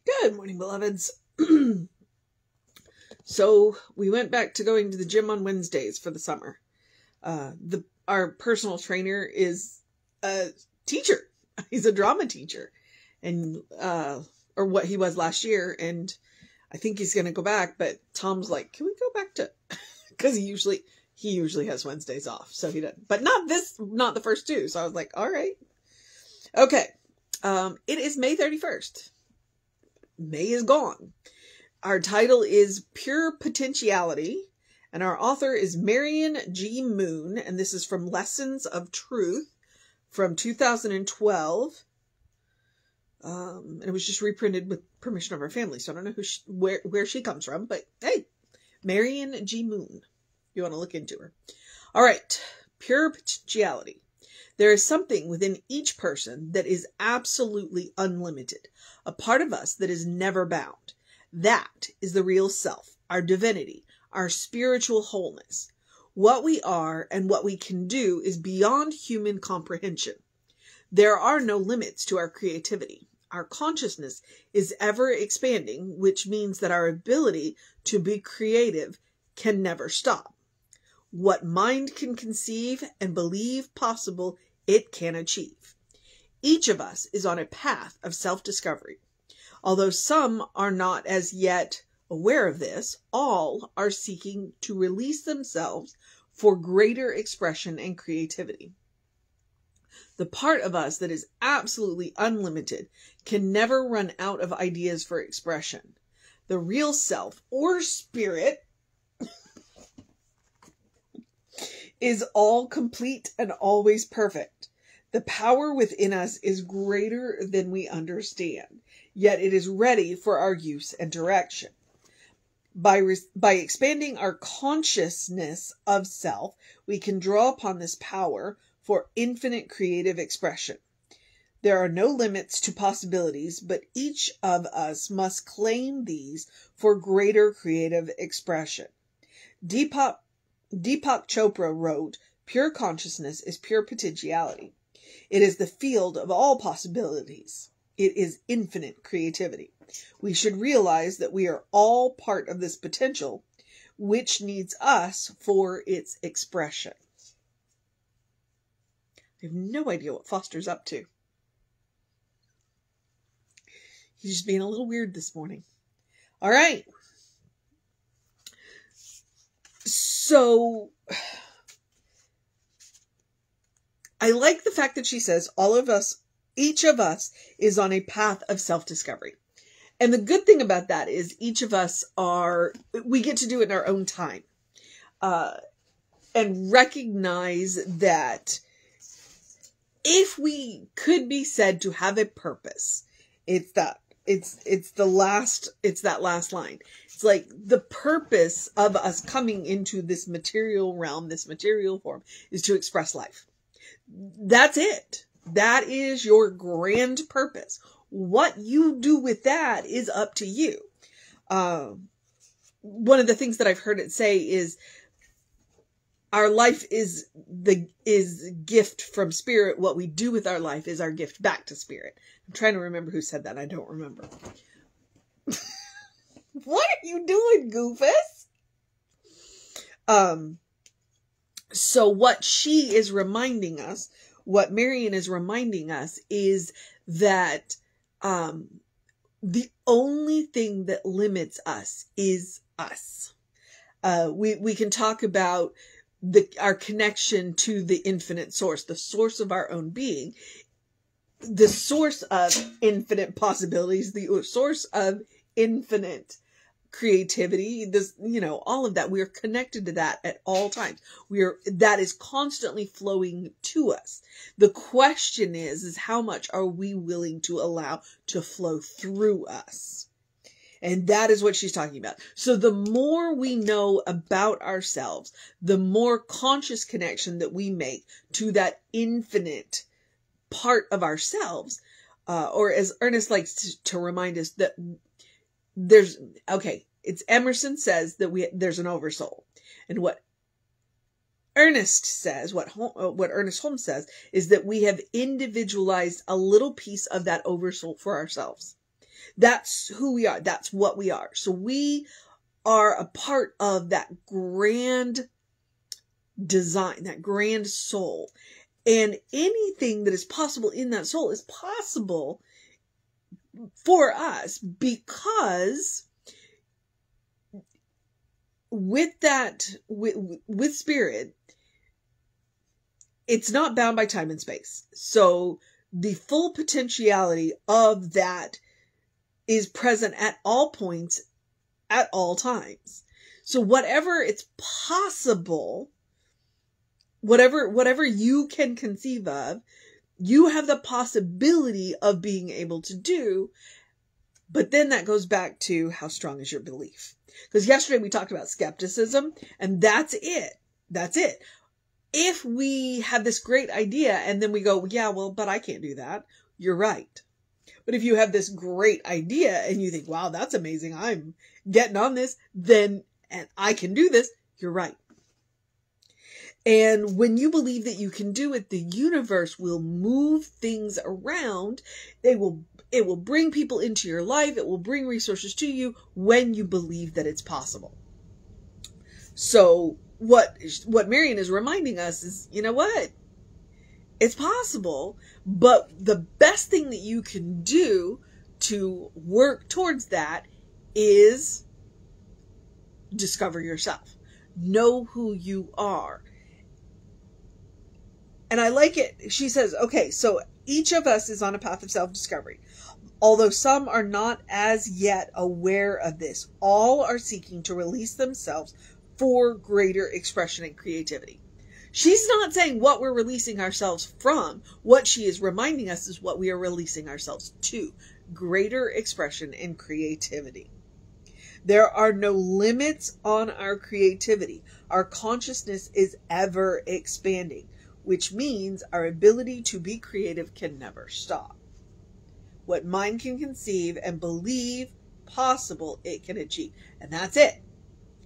Good morning, beloveds. So we went back to going to the gym on Wednesdays for the summer. Our personal trainer is a teacher. He's a drama teacher, and or what he was last year, and I think he's going to go back. But Tom's like, "Can we go back to?" Because he usually has Wednesdays off, so he doesn't. But not the first two. So I was like, "All right, okay." It is May 31st. May is gone. Our title is Pure Potentiality, and our author is Marian G. Moon, and this is from Lessons of Truth from 2012. And it was just reprinted with permission of our family, so I don't know where she comes from, but hey, Marian G. Moon. You want to look into her. All right, Pure Potentiality. There is something within each person that is absolutely unlimited, a part of us that is never bound. That is the real self, our divinity, our spiritual wholeness. What we are and what we can do is beyond human comprehension. There are no limits to our creativity. Our consciousness is ever expanding, which means that our ability to be creative can never stop. What mind can conceive and believe possible, it can achieve. Each of us is on a path of self-discovery. Although some are not as yet aware of this, all are seeking to release themselves for greater expression and creativity. The part of us that is absolutely unlimited can never run out of ideas for expression. The real self or spirit is all complete and always perfect. The power within us is greater than we understand, yet it is ready for our use and direction. By expanding our consciousness of self, we can draw upon this power for infinite creative expression. There are no limits to possibilities, but each of us must claim these for greater creative expression. Deepak Chopra wrote, "Pure consciousness is pure potentiality. It is the field of all possibilities. It is infinite creativity. We should realize that we are all part of this potential, which needs us for its expression." I have no idea what Foster's up to. He's just being a little weird this morning. All right. So I like the fact that she says each of us is on a path of self-discovery. And the good thing about that is each of us we get to do it in our own time. And recognize that if we could be said to have a purpose, it's that last line. It's like the purpose of us coming into this material realm, this material form, is to express life. That's it. That is your grand purpose. What you do with that is up to you. One of the things that I've heard it say is our life is gift from spirit. What we do with our life is our gift back to spirit. I'm trying to remember who said that. I don't remember. What are you doing, Goofus? So what she is reminding us, what Marian is reminding us, is that the only thing that limits us is us. We can talk about our connection to the infinite source, the source of our own being, the source of infinite possibilities, the source of infinite creativity, all of that. We are connected to that at all times. That is constantly flowing to us. The question is how much are we willing to allow to flow through us? And that is what she's talking about. So the more we know about ourselves, the more conscious connection that we make to that infinite part of ourselves, or as Ernest likes to remind us, that it's Emerson says that there's an oversoul. And what Ernest says, what Ernest Holmes says, is that we have individualized a little piece of that oversoul for ourselves. That's who we are. That's what we are. So we are a part of that grand design, that grand soul. And anything that is possible in that soul is possible for us, because with that, with spirit, it's not bound by time and space. So the full potentiality of that is present at all points, at all times. So whatever it's possible, whatever you can conceive of, you have the possibility of being able to do. But then that goes back to how strong is your belief? Because yesterday we talked about skepticism, and that's it. That's it. If we have this great idea and then we go, yeah, well, but I can't do that. You're right. But if you have this great idea and you think, wow, that's amazing, I'm getting on this, then, and I can do this, you're right. And when you believe that you can do it, the universe will move things around. It will bring people into your life. It will bring resources to you when you believe that it's possible. So what Marian is reminding us is, you know what? It's possible, but the best thing that you can do to work towards that is discover yourself. Know who you are. And I like it. She says, okay, so each of us is on a path of self-discovery. Although some are not as yet aware of this, all are seeking to release themselves for greater expression and creativity. She's not saying what we're releasing ourselves from. What she is reminding us is what we are releasing ourselves to. Greater expression and creativity. There are no limits on our creativity. Our consciousness is ever expanding, which means our ability to be creative can never stop. What mind can conceive and believe possible, it can achieve. And that's it.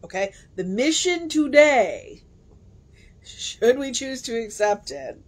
Okay? The mission today, should we choose to accept it,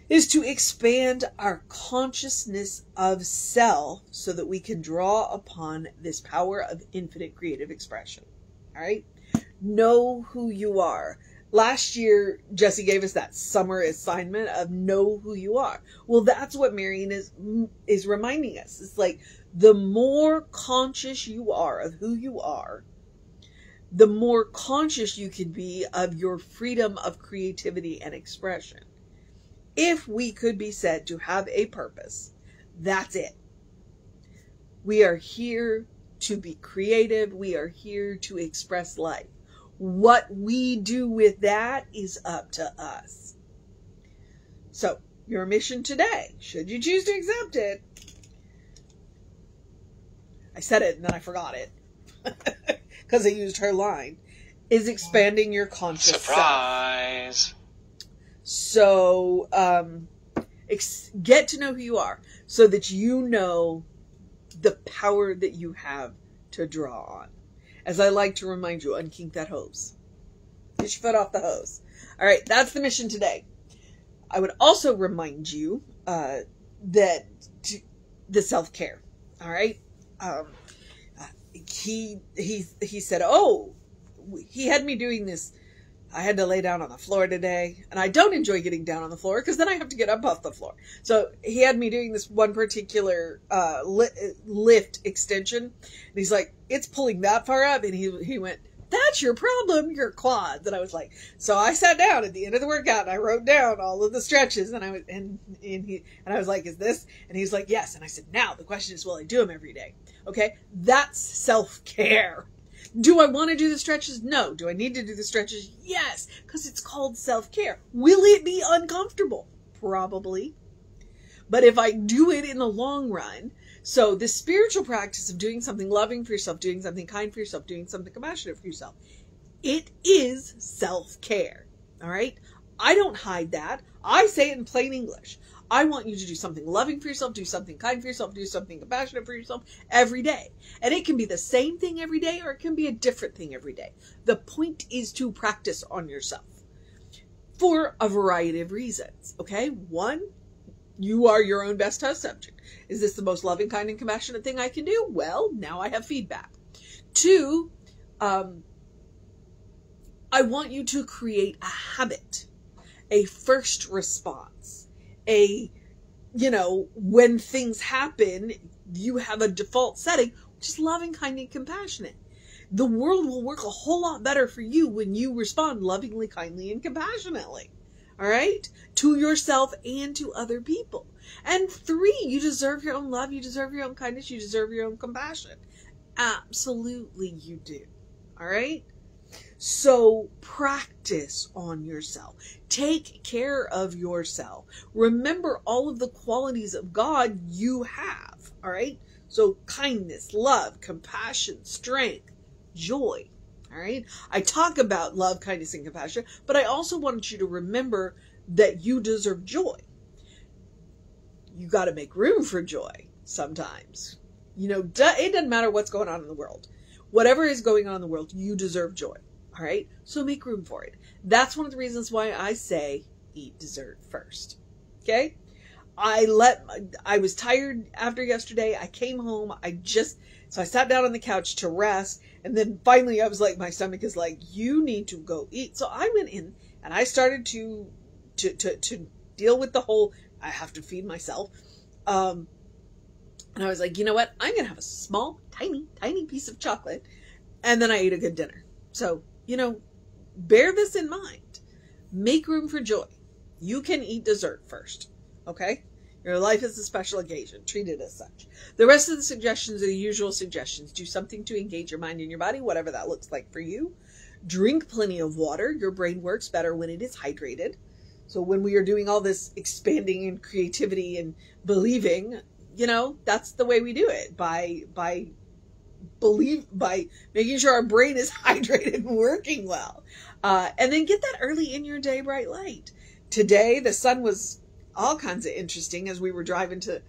is to expand our consciousness of self so that we can draw upon this power of infinite creative expression. All right? Know who you are. Last year, Jessie gave us that summer assignment of know who you are. Well, that's what Marian is reminding us. It's like the more conscious you are of who you are, the more conscious you can be of your freedom of creativity and expression. If we could be said to have a purpose, that's it. We are here to be creative. We are here to express life. What we do with that is up to us. So, your mission today, should you choose to accept it, I said it and then I forgot it because I used her line, is expanding your conscious Surprise. self. So, get to know who you are so that you know the power that you have to draw on. As I like to remind you, unkink that hose. Get your foot off the hose. All right, that's the mission today. I would also remind you that the self-care. All right, he said, oh, he had me doing this. I had to lay down on the floor today, and I don't enjoy getting down on the floor because then I have to get up off the floor. So he had me doing this one particular lift extension, and he's like, it's pulling that far up, and he went, that's your problem, your quads. And I was like, so I sat down at the end of the workout and I wrote down all of the stretches, and I was like, is this? And he's like, yes. And I said, now the question is, will I do them every day? Okay, that's self-care. Do I want to do the stretches? No. Do I need to do the stretches? Yes, because it's called self-care. Will it be uncomfortable? Probably. But if I do it in the long run, so the spiritual practice of doing something loving for yourself, doing something kind for yourself, doing something compassionate for yourself, it is self-care. All right? I don't hide that. I say it in plain English. I want you to do something loving for yourself, do something kind for yourself, do something compassionate for yourself every day. And it can be the same thing every day, or it can be a different thing every day. The point is to practice on yourself for a variety of reasons. Okay? One, You are your own best test subject. Is this the most loving, kind, and compassionate thing I can do? Well, now I have feedback. 2, I want you to create a habit, a first response, when things happen, you have a default setting, which is loving, kind, and compassionate. The world will work a whole lot better for you when you respond lovingly, kindly, and compassionately. All right? To yourself and to other people. And 3, you deserve your own love. You deserve your own kindness. You deserve your own compassion. Absolutely you do. All right? So practice on yourself. Take care of yourself. Remember all of the qualities of God you have. All right? So kindness, love, compassion, strength, joy. All right? I talk about love, kindness, and compassion, but I also want you to remember that you deserve joy. You got to make room for joy sometimes. It doesn't matter what's going on in the world. Whatever is going on in the world, you deserve joy. All right? So make room for it. That's one of the reasons why I say eat dessert first. Okay? I was tired after yesterday. I came home. So I sat down on the couch to rest. And then finally I was like, my stomach is like, you need to go eat. So I went in and I started to deal with the whole, I have to feed myself. And I was like, you know what? I'm going to have a small, tiny, tiny piece of chocolate. And then I ate a good dinner. So, bear this in mind. Make room for joy. You can eat dessert first. Okay? Your life is a special occasion. Treat it as such. The rest of the suggestions are the usual suggestions. Do something to engage your mind and your body, whatever that looks like for you. Drink plenty of water. Your brain works better when it is hydrated. So when we are doing all this expanding and creativity and believing, that's the way we do it. By making sure our brain is hydrated and working well. And then get that early in your day bright light. Today, the sun was all kinds of interesting as we were driving to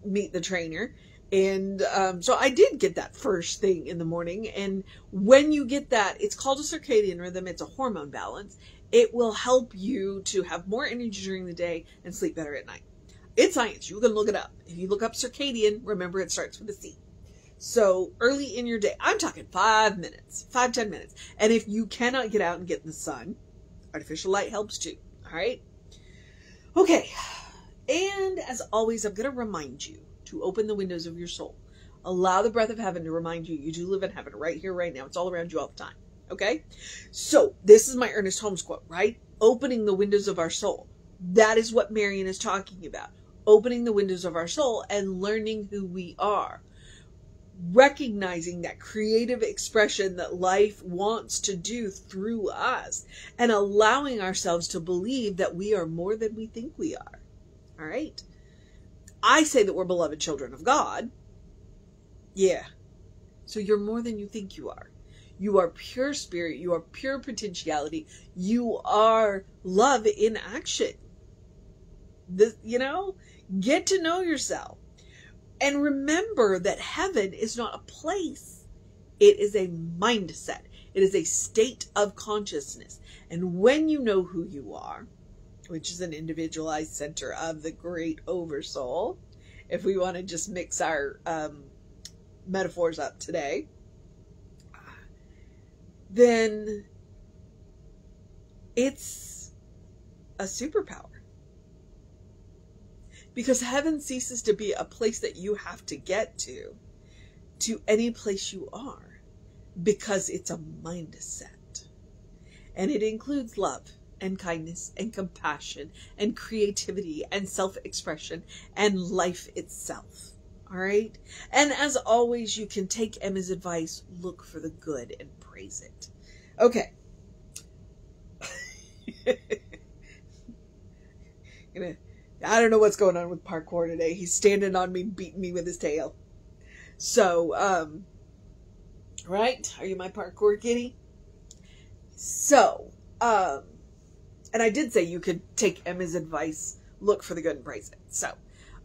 meet the trainer. And so I did get that first thing in the morning. And when you get that, it's called a circadian rhythm. It's a hormone balance. It will help you to have more energy during the day and sleep better at night. It's science. You can look it up. If you look up circadian, remember it starts with a C. So early in your day, I'm talking 5 minutes, 5-10 minutes. And if you cannot get out and get in the sun, artificial light helps too. All right. Okay. And as always, I'm going to remind you to open the windows of your soul. Allow the breath of heaven to remind you do live in heaven right here, right now. It's all around you all the time. Okay. So this is my Ernest Holmes quote, right? Opening the windows of our soul. That is what Marian is talking about. Opening the windows of our soul and learning who we are. Recognizing that creative expression that life wants to do through us and allowing ourselves to believe that we are more than we think we are. All right. I say that we're beloved children of God. Yeah. So you're more than you think you are. You are pure spirit. You are pure potentiality. You are love in action. Get to know yourself. And remember that heaven is not a place. It is a mindset. It is a state of consciousness. And when you know who you are, which is an individualized center of the great oversoul, if we want to just mix our metaphors up today, then it's a superpower. Because heaven ceases to be a place that you have to get to any place you are. Because it's a mindset. And it includes love and kindness and compassion and creativity and self-expression and life itself. All right? And as always, you can take Emma's advice, look for the good and praise it. Okay. I don't know what's going on with parkour today. He's standing on me, beating me with his tail. So, right? Are you my parkour kitty? So, and I did say you could take Emma's advice, look for the good and praise it. So,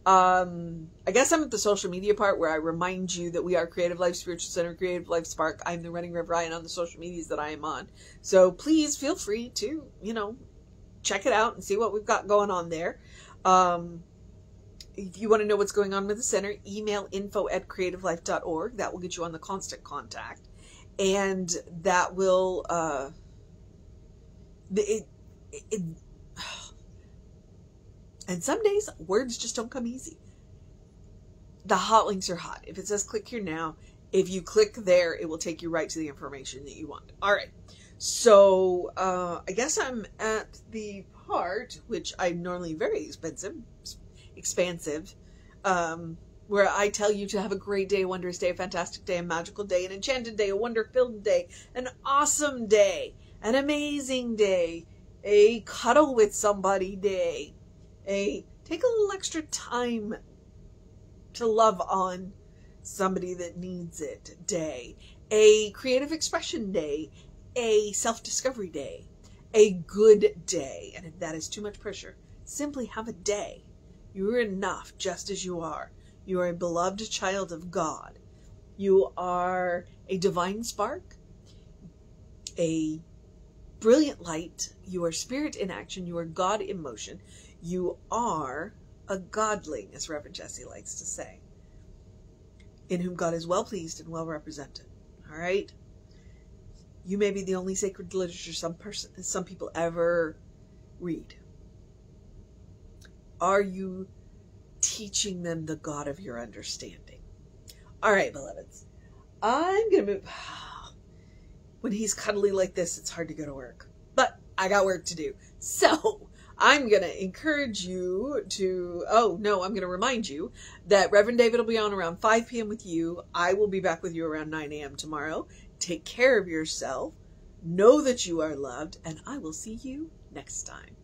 I guess I'm at the social media part where I remind you that we are Creative Life Spiritual Center, Creative Life Spark. I'm the Running Rev Ryan on the social medias that I am on. So please feel free to, check it out and see what we've got going on there. If you want to know what's going on with the center, email info@creativelife.org. That will get you on the constant contact. And that will, and some days words just don't come easy. The hot links are hot. If it says click here now, if you click there, it will take you right to the information that you want. All right. So, I guess I'm at the part, which I'm normally very expansive, where I tell you to have a great day, a wondrous day, a fantastic day, a magical day, an enchanted day, a wonder-filled day, an awesome day, an amazing day, a cuddle with somebody day, a take a little extra time to love on somebody that needs it day, a creative expression day, a self-discovery day, a good day. And if that is too much pressure, simply have a day. You are enough just as you are. You are a beloved child of God. You are a divine spark, a brilliant light. You are spirit in action. You are God in motion. You are a godling, as Reverend Jessie likes to say, in whom God is well pleased and well represented. All right? You may be the only sacred literature some people ever read. Are you teaching them the God of your understanding? All right, beloveds. I'm going to move. When he's cuddly like this, it's hard to go to work. But I got work to do. So I'm going to encourage you to, I'm going to remind you that Reverend David will be on around 5 p.m. with you. I will be back with you around 9 a.m. tomorrow. Take care of yourself. Know that you are loved, and I will see you next time.